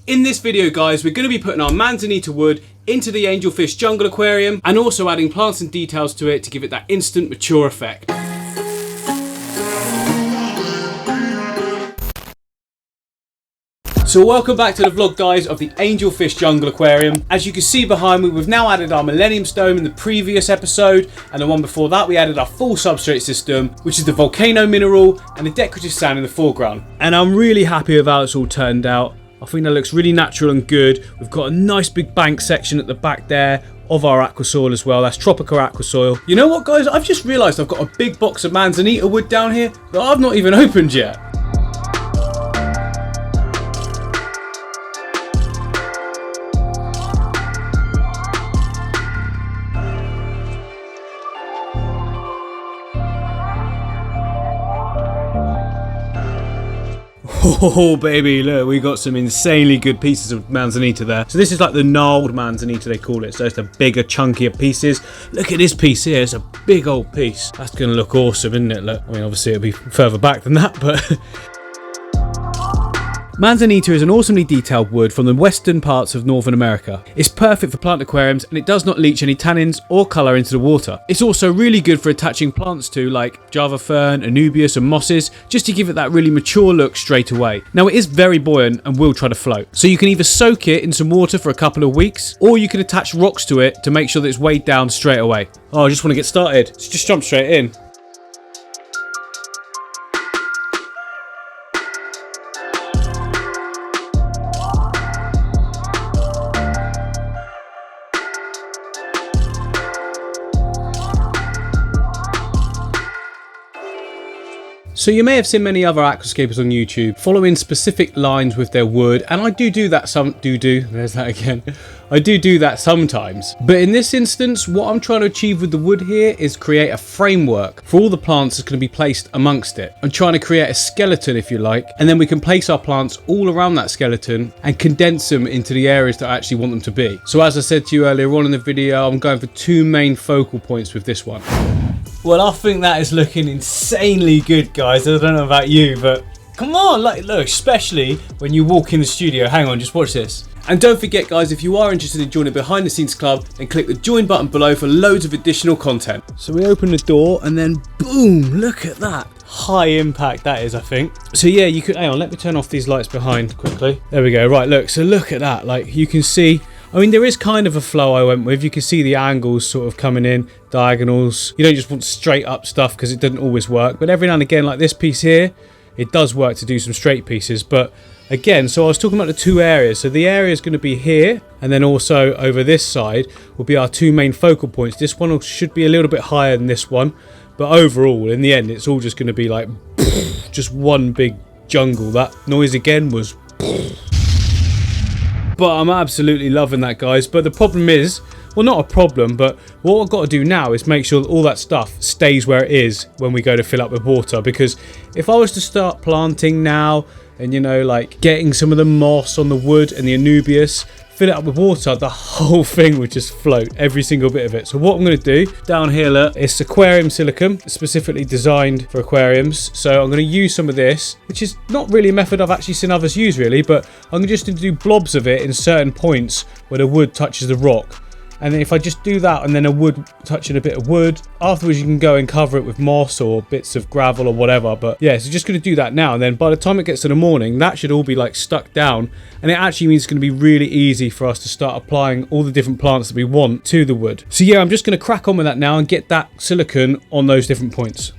In this video guys, we're going to be putting our Manzanita Wood into the Angelfish Jungle Aquarium and also adding plants and details to it to give it that instant mature effect. So welcome back to the vlog guys of the Angelfish Jungle Aquarium. As you can see behind me, we've now added our Millennium Stone in the previous episode, and the one before that we added our full substrate system, which is the volcano mineral and the decorative sand in the foreground. And I'm really happy with how it's all turned out. I think that looks really natural and good. We've got a nice big bank section at the back there of our aqua soil as well. That's tropical aqua soil. You know what guys, I've just realised I've got a big box of Manzanita Wood down here that I've not even opened yet. Oh baby, look, we got some insanely good pieces of Manzanita there. So this is like the gnarled Manzanita they call it, so it's the bigger, chunkier pieces. Look at this piece here, it's a big old piece. That's gonna look awesome, isn't it? Look, I mean obviously it'll be further back than that, but Manzanita is an awesomely detailed wood from the western parts of Northern America. It's perfect for plant aquariums and it does not leach any tannins or colour into the water. It's also really good for attaching plants to like Java fern, Anubias and mosses, just to give it that really mature look straight away. Now it is very buoyant and will try to float, so you can either soak it in some water for a couple of weeks or you can attach rocks to it to make sure that it's weighed down straight away. Oh, I just want to get started. Let's just jump straight in. So you may have seen many other aquascapers on YouTube following specific lines with their wood, and I do that there's that again. I do that sometimes. But in this instance, what I'm trying to achieve with the wood here is create a framework for all the plants that's going to be placed amongst it. I'm trying to create a skeleton, if you like, and then we can place our plants all around that skeleton and condense them into the areas that I actually want them to be. So as I said to you earlier on in the video, I'm going for two main focal points with this one. Well, I think that is looking insanely good, guys. I don't know about you, but come on, like, look, especially when you walk in the studio. Hang on, just watch this. And don't forget, guys, if you are interested in joining Behind the Scenes Club, then click the join button below for loads of additional content. So we open the door and then boom, look at that. High impact that is, I think. So yeah, you could, hang on, let me turn off these lights behind quickly. There we go, right, look, so look at that. Like, you can see, I mean, there is kind of a flow I went with. You can see the angles sort of coming in, diagonals. You don't just want straight up stuff because it doesn't always work. But every now and again, like this piece here, it does work to do some straight pieces. But again, so I was talking about the two areas. So the area is going to be here, and then also over this side will be our two main focal points. This one should be a little bit higher than this one. But overall, in the end, it's all just going to be like just one big jungle. That noise again was... But I'm absolutely loving that, guys. But the problem is, well, not a problem, but what I've got to do now is make sure that all that stuff stays where it is when we go to fill up with water. Because if I was to start planting now and, you know, like getting some of the moss on the wood and the Anubias, fill it up with water, the whole thing would just float, every single bit of it. So what I'm going to do down here, look, it's Aquarium Silicone, specifically designed for aquariums. So I'm going to use some of this, which is not really a method I've actually seen others use really, but I'm just going to do blobs of it in certain points where the wood touches the rock. And then if I just do that and then a wood touching a bit of wood, afterwards you can go and cover it with moss or bits of gravel or whatever. But yeah, so just going to do that now, and then by the time it gets to the morning, that should all be like stuck down, and it actually means it's going to be really easy for us to start applying all the different plants that we want to the wood. So yeah, I'm just going to crack on with that now and get that silicone on those different points.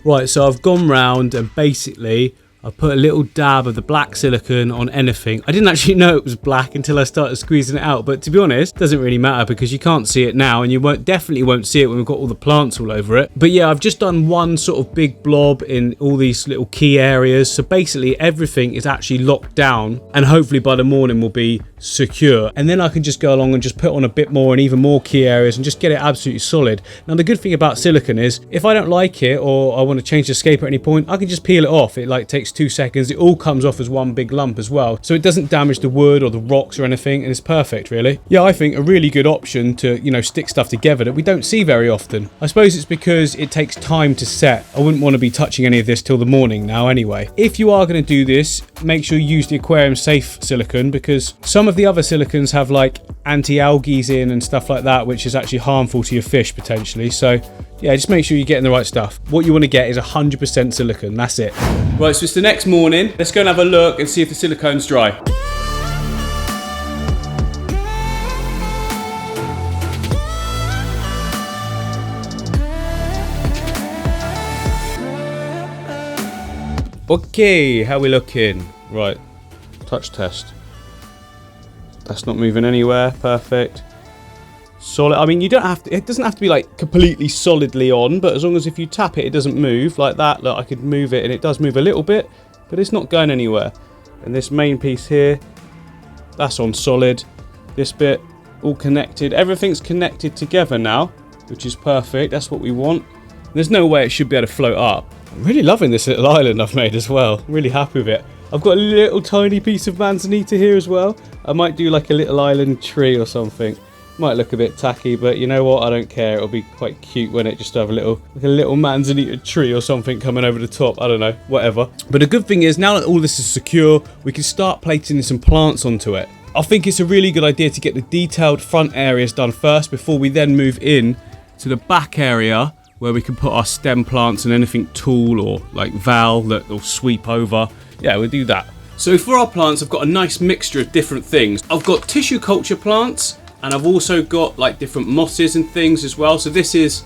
Right, so I've gone round and basically I put a little dab of the black silicone on anything. I didn't actually know it was black until I started squeezing it out, but to be honest, it doesn't really matter because you can't see it now, and you definitely won't see it when we've got all the plants all over it. But yeah, I've just done one sort of big blob in all these little key areas, so basically everything is actually locked down, and hopefully by the morning will be secure, and then I can just go along and just put on a bit more and even more key areas and just get it absolutely solid. Now the good thing about silicone is if I don't like it or I want to change the scape at any point, I can just peel it off. It like takes 2 seconds. It all comes off as one big lump as well, so it doesn't damage the wood or the rocks or anything, and it's perfect really. Yeah, I think a really good option to, you know, stick stuff together that we don't see very often. I suppose it's because it takes time to set. I wouldn't want to be touching any of this till the morning now anyway. If you are going to do this, make sure you use the Aquarium Safe silicone, because some of the other silicones have like anti-algaes in and stuff like that, which is actually harmful to your fish potentially. So yeah, just make sure you're getting the right stuff. What you want to get is 100% silicone, that's it. Right, so it's the next morning. Let's go and have a look and see if the silicone's dry. Okay, how we looking? Right, touch test. That's not moving anywhere, perfect. Solid, I mean, you don't have to, it doesn't have to be like completely solidly on, but as long as if you tap it, it doesn't move like that. Look, I could move it and it does move a little bit, but it's not going anywhere. And this main piece here, that's on solid. This bit, all connected. Everything's connected together now, which is perfect. That's what we want. There's no way it should be able to float up. I'm really loving this little island I've made as well. I'm really happy with it. I've got a little tiny piece of Manzanita here as well. I might do like a little island tree or something. Might look a bit tacky, but you know what? I don't care. It'll be quite cute when it just have a little, like a little Manzanita tree or something coming over the top. I don't know, whatever. But the good thing is, now that all this is secure, we can start placing some plants onto it. I think it's a really good idea to get the detailed front areas done first before we then move in to the back area, where we can put our stem plants and anything tall or like val that will sweep over. Yeah, we'll do that. So for our plants, I've got a nice mixture of different things. I've got tissue culture plants, and I've also got like different mosses and things as well. So this is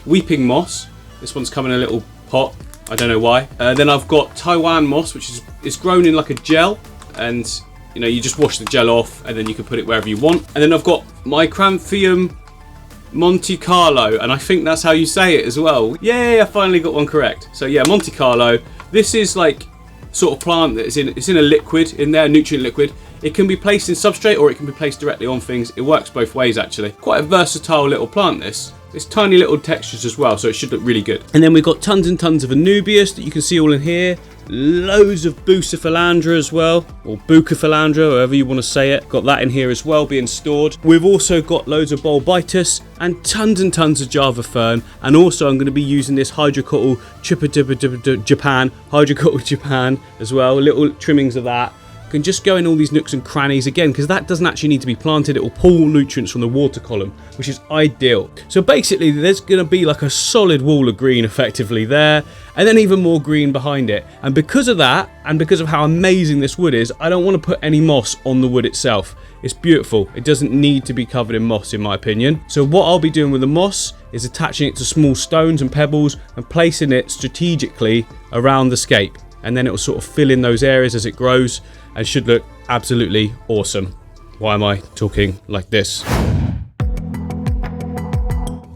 weeping moss. This one's come in a little pot. I don't know why. Then I've got Taiwan moss, which is grown in like a gel, and you know, you just wash the gel off and then you can put it wherever you want. And then I've got Micranthemum Monte Carlo, and I think that's how you say it as well. Yay, I finally got one correct. So yeah, Monte Carlo. This is like sort of plant that is it's in a liquid in there, nutrient liquid. It can be placed in substrate or it can be placed directly on things. It works both ways actually. Quite a versatile little plant this. It's tiny little textures as well, so it should look really good. And then we've got tons and tons of Anubias that you can see all in here. Loads of Bucephalandra as well, or Bucephalandra, however you want to say it. Got that in here as well, being stored. We've also got loads of Bulbitis and tons of Java Fern. And also I'm going to be using this 𝐃𝐎𝐍'𝐼𝐍 Japan as well. Little trimmings of that. Can just go in all these nooks and crannies again, because that doesn't actually need to be planted. It will pull nutrients from the water column, which is ideal. So basically there's going to be like a solid wall of green effectively there, and then even more green behind it. And because of that, and because of how amazing this wood is, I don't want to put any moss on the wood itself. It's beautiful. It doesn't need to be covered in moss in my opinion. So what I'll be doing with the moss is attaching it to small stones and pebbles and placing it strategically around the scape. And then it will sort of fill in those areas as it grows and should look absolutely awesome. Why am I talking like this?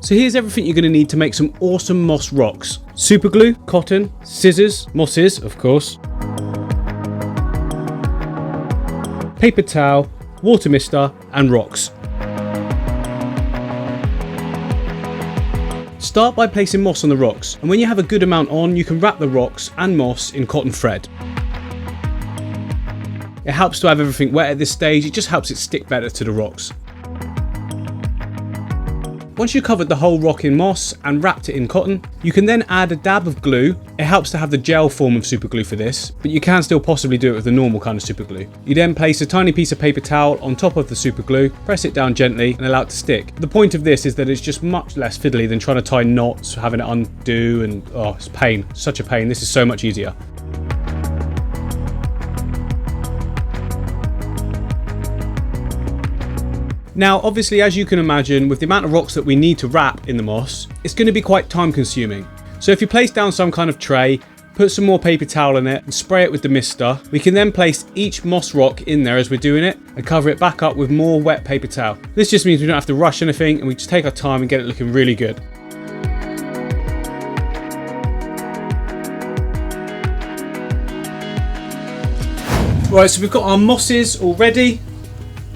So here's everything you're going to need to make some awesome moss rocks. Super glue, cotton, scissors, mosses of course, paper towel, water mister and rocks. Start by placing moss on the rocks, and when you have a good amount on, you can wrap the rocks and moss in cotton thread. It helps to have everything wet at this stage. It just helps it stick better to the rocks. Once you've covered the whole rock in moss and wrapped it in cotton, you can then add a dab of glue. It helps to have the gel form of super glue for this, but you can still possibly do it with the normal kind of super glue. You then place a tiny piece of paper towel on top of the super glue, press it down gently and allow it to stick. The point of this is that it's just much less fiddly than trying to tie knots, having it undo, and oh, it's pain, such a pain. This is so much easier. Now, obviously, as you can imagine, with the amount of rocks that we need to wrap in the moss, it's going to be quite time consuming. So if you place down some kind of tray, put some more paper towel in it and spray it with the mister, we can then place each moss rock in there as we're doing it and cover it back up with more wet paper towel. This just means we don't have to rush anything and we just take our time and get it looking really good. Right, so we've got our mosses all ready.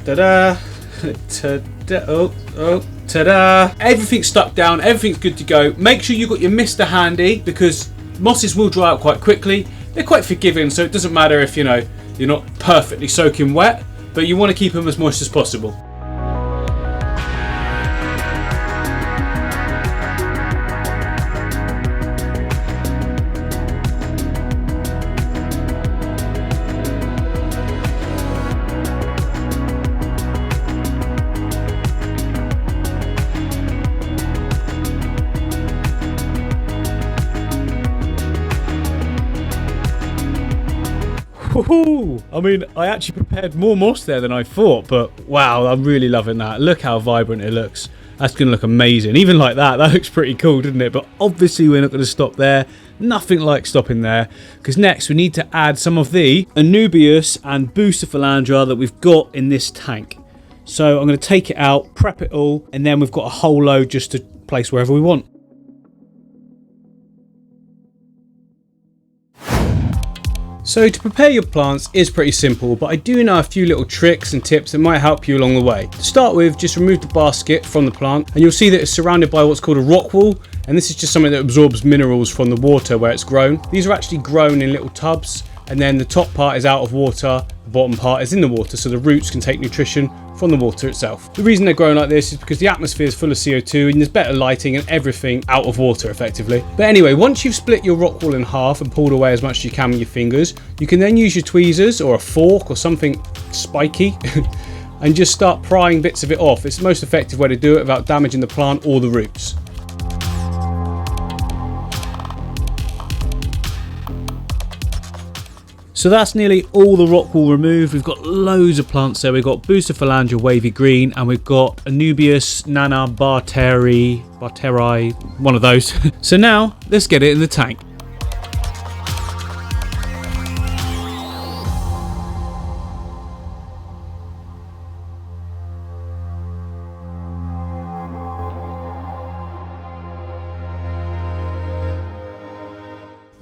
Ta-da! Ta-da! Oh, ta-da! Everything's stuck down, everything's good to go. Make sure you've got your mister handy, because mosses will dry out quite quickly. They're quite forgiving, so it doesn't matter if, you know, you're not perfectly soaking wet, but you want to keep them as moist as possible. I mean, I actually prepared more moss there than I thought, but wow, I'm really loving that. Look how vibrant it looks. That's going to look amazing. Even like that looks pretty cool, doesn't it? But obviously we're not going to stop there. Nothing like stopping there, because next we need to add some of the Anubias and Bucephalandra that we've got in this tank. So I'm going to take it out, prep it all, and then we've got a whole load just to place wherever we want. So to prepare your plants is pretty simple, but I do know a few little tricks and tips that might help you along the way. To start with, just remove the basket from the plant and you'll see that it's surrounded by what's called a rock wall, and this is just something that absorbs minerals from the water where it's grown. These are actually grown in little tubs, and then the top part is out of water, the bottom part is in the water, so the roots can take nutrition from the water itself. The reason they're growing like this is because the atmosphere is full of CO2 and there's better lighting and everything out of water effectively. But anyway, once you've split your rock wall in half and pulled away as much as you can with your fingers, you can then use your tweezers or a fork or something spiky and just start prying bits of it off. It's the most effective way to do it without damaging the plant or the roots. So that's nearly all the rock wall removed. We've got loads of plants there. We've got Bucephalandra wavy green, and we've got Anubias, Nana, Barteri, one of those. So now let's get it in the tank.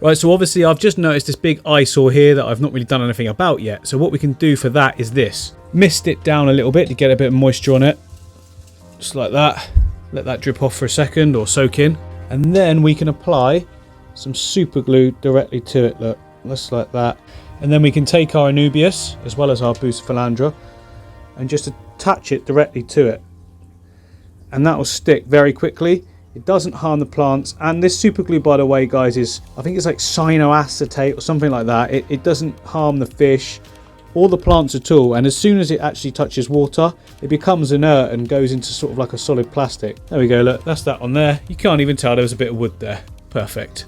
Right, so obviously I've just noticed this big eyesore here that I've not really done anything about yet. So what we can do for that is this. Mist it down a little bit to get a bit of moisture on it. Just like that. Let that drip off for a second or soak in. And then we can apply some super glue directly to it. Look, just like that. And then we can take our Anubias as well as our Bucephalandra and just attach it directly to it. And that will stick very quickly. It doesn't harm the plants, and this super glue, by the way guys, is, I think it's like cyanoacetate or something like that. It doesn't harm the fish or the plants at all, and as soon as it actually touches water it becomes inert and goes into sort of like a solid plastic. There we go, look, that's that on there. You can't even tell there was a bit of wood there. Perfect.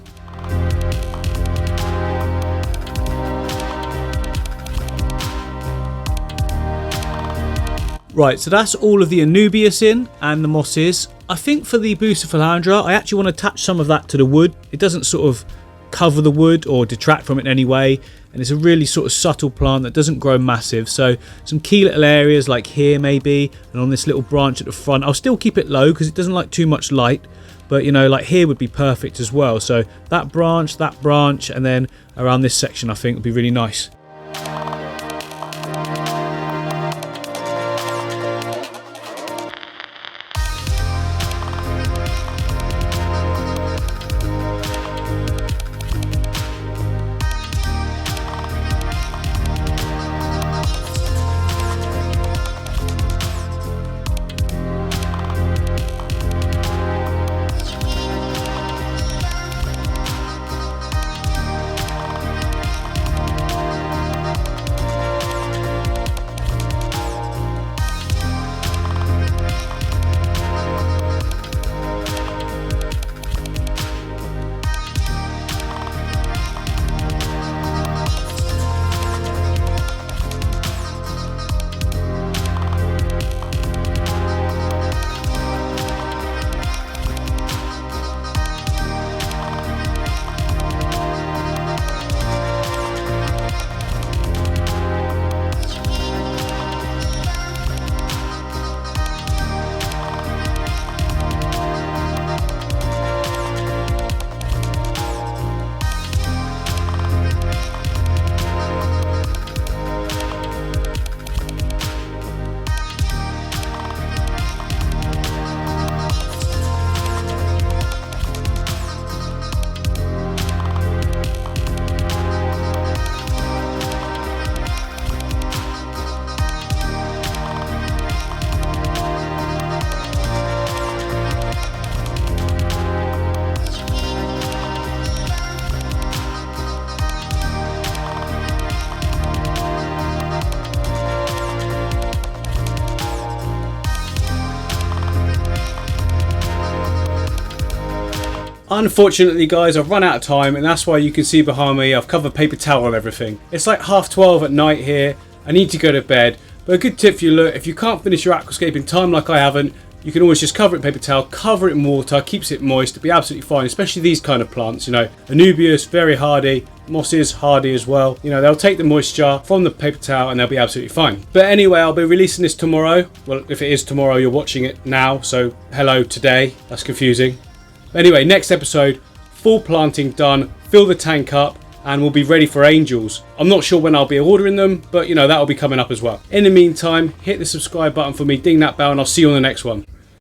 Right, so that's all of the Anubias in and the mosses. I think for the Bucephalandra, I actually want to attach some of that to the wood. It doesn't sort of cover the wood or detract from it in any way, and it's a really sort of subtle plant that doesn't grow massive. So some key little areas like here maybe, and on this little branch at the front. I'll still keep it low because it doesn't like too much light, but you know, like here would be perfect as well. So that branch, and then around this section I think would be really nice. Unfortunately guys, I've run out of time, and that's why you can see behind me I've covered paper towel and everything. It's like 12:30 at night here. I need to go to bed. But a good tip for you, look, if you can't finish your aquascape in time like I haven't, you can always just cover it in paper towel, cover it in water, keeps it moist, it'll be absolutely fine, especially these kind of plants, you know. Anubias, very hardy, mosses, hardy as well. You know, they'll take the moisture from the paper towel and they'll be absolutely fine. But anyway, I'll be releasing this tomorrow. Well, if it is tomorrow, you're watching it now, so hello today. That's confusing. But anyway, next episode, full planting done, fill the tank up, and we'll be ready for angels. I'm not sure when I'll be ordering them, but you know, that'll be coming up as well. In the meantime, hit the subscribe button for me, ding that bell, and I'll see you on the next one.